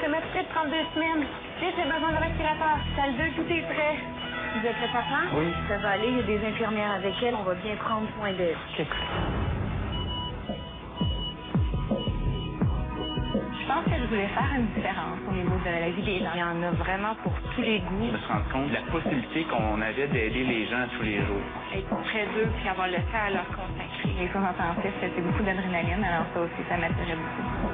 semestrier de 32 semaines. 6, j'ai besoin de respirateur. Salle 2, tout est prêt. Vous êtes prêts, papa? Oui. Ça va aller, il y a des infirmières avec elle, on va bien prendre soin d'elle. OK. Je pense que je voulais faire une différence au niveau de la vie des gens. Il y en a vraiment pour tous les goûts. Je me suis rendu compte de la possibilité qu'on avait d'aider les gens tous les jours. Être près d'eux puis avoir le temps à leur consacrer. Les soins intensifs, c'était beaucoup d'adrénaline, alors ça aussi, ça m'attirait beaucoup.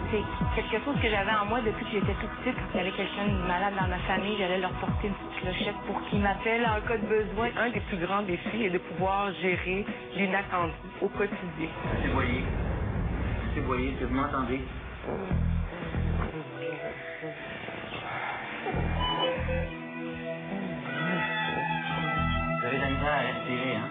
C'est quelque chose que j'avais en moi depuis que j'étais toute petite. Quand il y avait quelqu'un de malade dans ma famille, j'allais leur porter une petite clochette pour qu'ils m'appellent en cas de besoin. Un des plus grands défis est de pouvoir gérer l'inattendu au quotidien. Monsieur Boyer. Monsieur Boyer, est-ce que vous m'entendez? Vous avez de la misère à respirer, hein?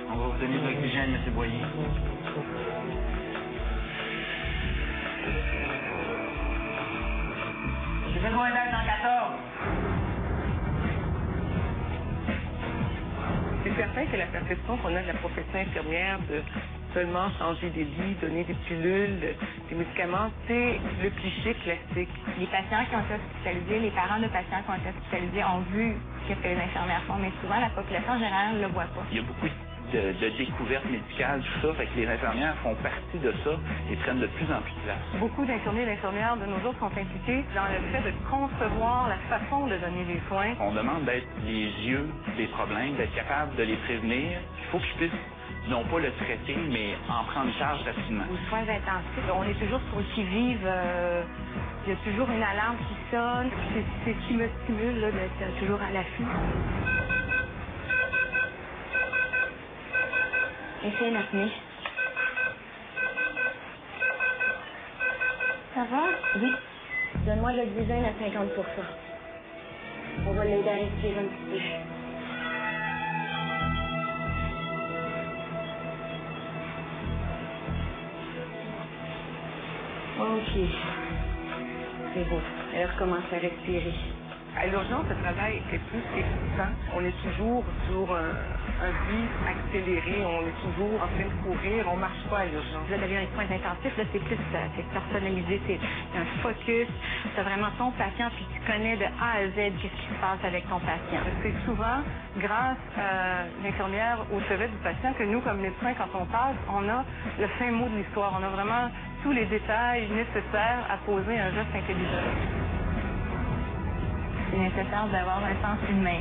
On va vous donner de l'oxygène, monsieur Boyer. J'ai besoin d'aide dans 14. C'est certain que la perception qu'on a de la profession infirmière de seulement changer des lits, donner des pilules, des médicaments, c'est le cliché classique. Les patients qui ont été hospitalisés, les parents de patients qui ont été hospitalisés ont vu ce que les infirmières font, mais souvent la population en général ne le voit pas. Il y a beaucoup de découvertes médicales, tout ça, fait que les infirmières font partie de ça et prennent de plus en plus de place. Beaucoup d'infirmiers et d'infirmières de nos jours sont impliqués dans le fait de concevoir la façon de donner les soins. On demande d'être les yeux des problèmes, d'être capable de les prévenir. Il faut qu'ils puissent non pas le traiter, mais en prendre charge rapidement. Aux soins intensifs, on est toujours sur le qui-vive. Il y a toujours une alarme qui sonne. C'est ce qui me stimule là, d'être toujours à l'affût. Essayez l'apnée. Ça va? Oui. Donne-moi de l'oxygène à 50%. On va l'aider à respirer un petit peu. OK. C'est beau. Elle recommence à respirer. À l'urgence, le travail est plus épuisant. On est toujours sur un rythme accéléré, on est toujours en train de courir, on marche pas à l'urgence. Là, devient les soins intensifs, là, c'est plus c'est personnalisé, c'est un focus. C'est vraiment ton patient, puis tu connais de A à Z qu'est-ce qui se passe avec ton patient. C'est souvent grâce à l'infirmière au chevet du patient que nous, comme médecins, quand on passe, on a le fin mot de l'histoire. On a vraiment tous les détails nécessaires à poser un geste intelligent. C'est nécessaire d'avoir un sens humain,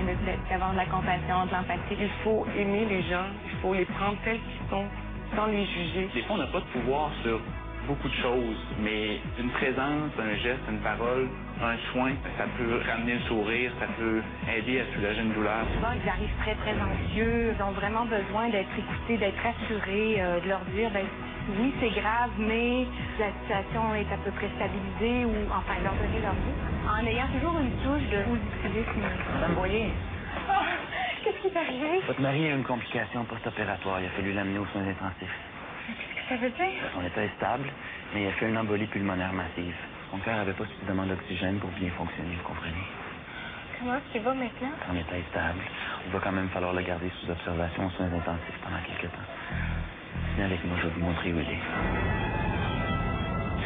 d'avoir de la compassion, de l'empathie. Il faut aimer les gens, il faut les prendre tels qu'ils sont, sans les juger. Des fois, on n'a pas de pouvoir sur beaucoup de choses, mais une présence, un geste, une parole, un soin, ça peut ramener le sourire, ça peut aider à soulager une douleur. Souvent, ils arrivent très, très anxieux. Ils ont vraiment besoin d'être écoutés, d'être rassurés, de leur dire, ben, oui, c'est grave, mais la situation est à peu près stabilisée ou, enfin, leur donner leur vie. En ayant toujours une touche de positivisme. Madame Boyer, Qu'est-ce qui est arrivé? votre mari a eu une complication post-opératoire. Il a fallu l'amener aux soins intensifs. Qu'est-ce que ça veut dire? Son état est stable, mais il a fait une embolie pulmonaire massive. Son cœur n'avait pas suffisamment d'oxygène pour bien fonctionner, vous comprenez? Comment est-ce qu'il va maintenant? Son état est stable. Il va quand même falloir le garder sous observation aux soins intensifs pendant quelques temps. Venez avec nous, je vais vous montrer où il est.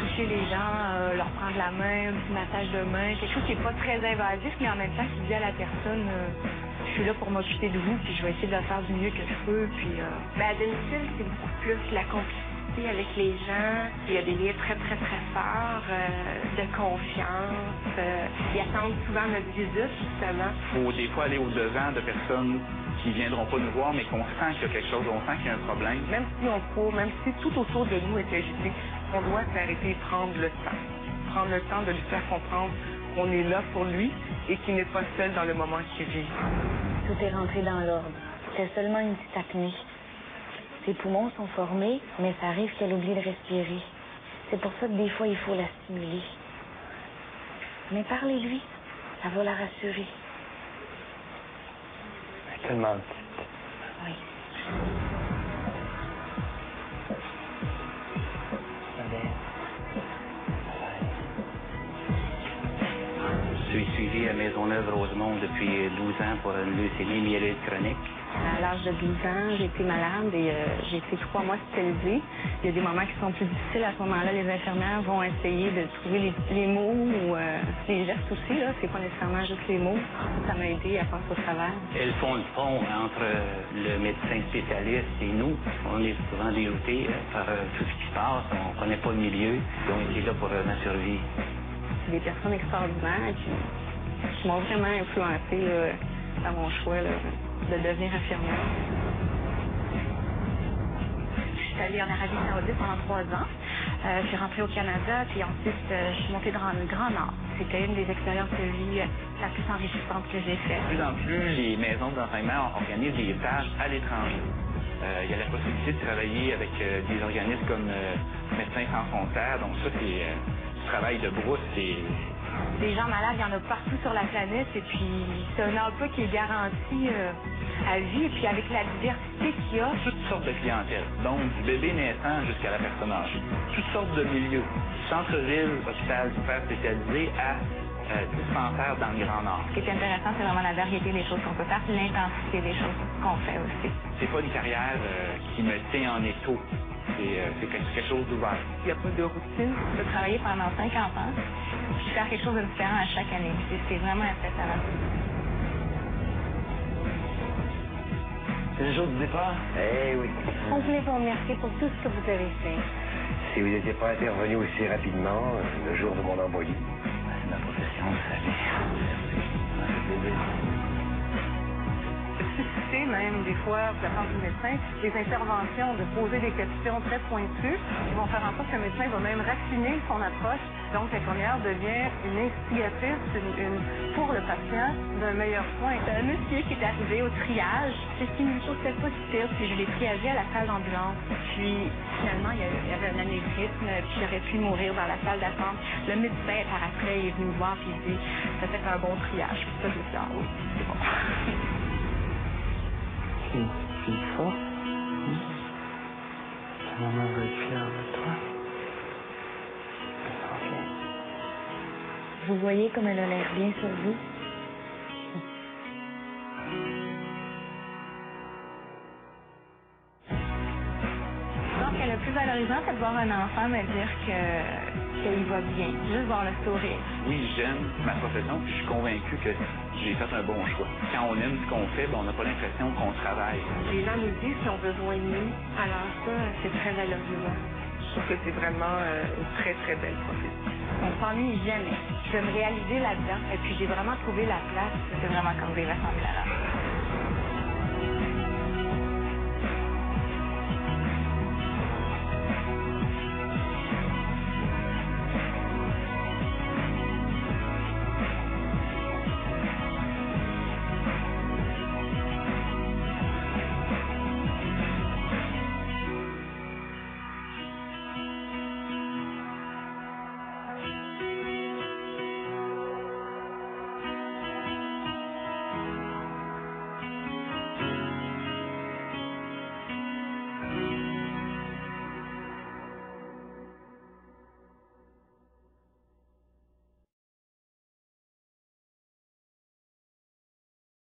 Toucher les gens, leur prendre la main, un petit massage de main, quelque chose qui n'est pas très invasif, mais en même temps qui dit à la personne je suis là pour m'occuper de vous, puis je vais essayer de le faire du mieux que je peux. Puis, à domicile, c'est beaucoup plus la complicité avec les gens. Il y a des liens très, très, très forts de confiance. Ils attendent souvent notre visite, justement. Il faut des fois aller au-devant de personnes qui ne viendront pas nous voir, mais qu'on sent qu'il y a quelque chose, on sent qu'il y a un problème. Même si on court, même si tout autour de nous est agité, on doit s'arrêter et prendre le temps. Prendre le temps de lui faire comprendre qu'on est là pour lui et qu'il n'est pas seul dans le moment qu'il vit. Tout est rentré dans l'ordre. C'est seulement une petite apnée. Ses poumons sont formés, mais ça arrive qu'elle oublie de respirer. C'est pour ça que des fois, il faut la stimuler. Mais parlez-lui, ça va la rassurer. Elle est tellement petite. Oui. Je suis suivi à mes Maisonneuve-Rosemont depuis 12 ans pour une leucémie myéloïde chronique. À l'âge de 12 ans, j'ai été malade et j'ai été 3 mois hospitalisée. Il y a des moments qui sont plus difficiles. À ce moment-là, les infirmières vont essayer de trouver les mots ou les gestes aussi. Là. C'est pas nécessairement juste les mots. Ça m'a aidé à passer au travers. Elles font le pont entre le médecin spécialiste et nous. On est souvent déroutés par tout ce qui se passe. On connaît pas le milieu. Ils ont été là pour ma survie. C'est des personnes extraordinaires qui m'ont vraiment influencé dans mon choix là, de devenir infirmière. Je suis allée en Arabie Saoudite pendant 3 ans. Je suis rentrée au Canada, puis ensuite je suis montée dans le Grand Nord. C'était une des expériences de vie la plus enrichissante que j'ai faite. De plus en plus, les maisons d'enseignement organisent des stages à l'étranger. Il y a la possibilité de travailler avec des organismes comme Médecins sans frontières. Donc ça, c'est du travail de brousse. Des gens malades, il y en a partout sur la planète et puis c'est un emploi qui est garanti à vie et puis avec la diversité qu'il y a. Toutes sortes de clientèle, donc du bébé naissant jusqu'à la personne âgée. Toutes sortes de milieux. Centre-ville, hôpital super spécialisé à dispensaire dans le Grand Nord. Ce qui est intéressant, c'est vraiment la variété des choses qu'on peut faire puis l'intensité des choses qu'on fait aussi. C'est pas une carrière qui me tient en étau. C'est quelque chose d'ouvert. Il n'y a pas de routine. Je peux travailler pendant 50 ans puis faire quelque chose de différent à chaque année. C'est vraiment impressionnant. C'est le jour du départ? Eh oui. On voulait vous remercier pour tout ce que vous avez fait. Si vous n'étiez pas intervenu aussi rapidement, le jour de mon embolie. C'est ma profession, vous savez. Susciter même des fois, de la part du médecin, des interventions, de poser des questions très pointues qui vont faire en sorte que le médecin va même raffiner son approche. Donc, l'infirmière devient une instigatrice pour le patient d'un meilleur soin. C'est un monsieur qui est arrivé au triage. C'est ce qui me sautait pas si pire, puis je l'ai triagé à la salle d'ambulance. Puis, finalement, il y avait un anévrisme, puis j'aurais pu mourir dans la salle d'attente. Le médecin, par après, il est venu me voir, puis il dit « T'as fait un bon triage. » Puis ça, je me suis dit « Ah oui, c'est bon. » C'est fort. Ta maman va être fière de toi. Ok. Vous voyez comme elle a l'air bien sur vous? Je pense que le plus valorisant, c'est de voir un enfant me dire qu'il va bien. Juste voir le sourire. Oui, j'aime ma profession, puis je suis convaincu que j'ai fait un bon choix. Quand on aime ce qu'on fait, on n'a pas l'impression qu'on travaille. Les gens nous disent qu'ils ont besoin de nous. Alors ça, c'est très valorisant. Je trouve que c'est vraiment une très, très belle profession. On s'ennuie jamais. Je vais me réaliser là-dedans. Et puis j'ai vraiment trouvé la place. C'est vraiment comme des ressemblants là.